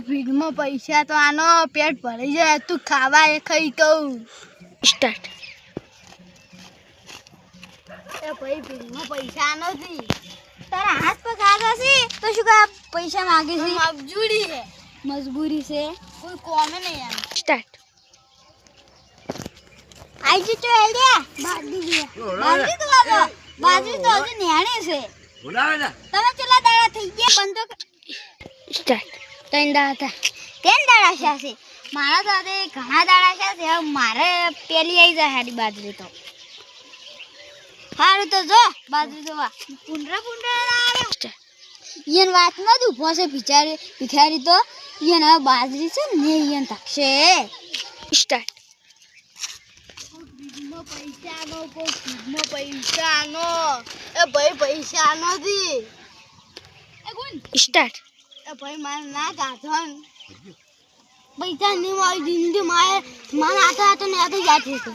ભીડમાં પૈસા તો આનો પેટ ભરી જાય તું ખાવા એ ખાઈ કહું સ્ટાર્ટ એ ભાઈ ભીડમાં પૈસા નથી તારા હાથ પર ખાધા છે તો શું કા પૈસા માંગે છે મજબૂરી છે કોઈ કોમે નહીં આમ સ્ટાર્ટ આઈ તો એલિયા બાજી તો બાબા બાજી તો હજી નેણે છે બોલાવે ને તમે ચલા દાડા થઈ ગયા બંધો સ્ટાર્ટ ત્રણ દાડા છે મારા સાથે ઘણા દાડા છે મારે પેલી આવી જાય હારી બાજરી તો સારું તો જો બાજરી જોવા પુંડરા આવે ઈયન વાતમાં જ ઊભો છે ભિખારી તો ઈયન હવે બાજરી છે ને ઈયન થકશે સ્ટાર્ટ પૈસાનો એ ભાઈ પૈસા નથી સ્ટાર્ટ એ ભાઈ મારે ના કાઢો પૈસા નહીં મારી જિંદગી મારે આતો ને યાદ છે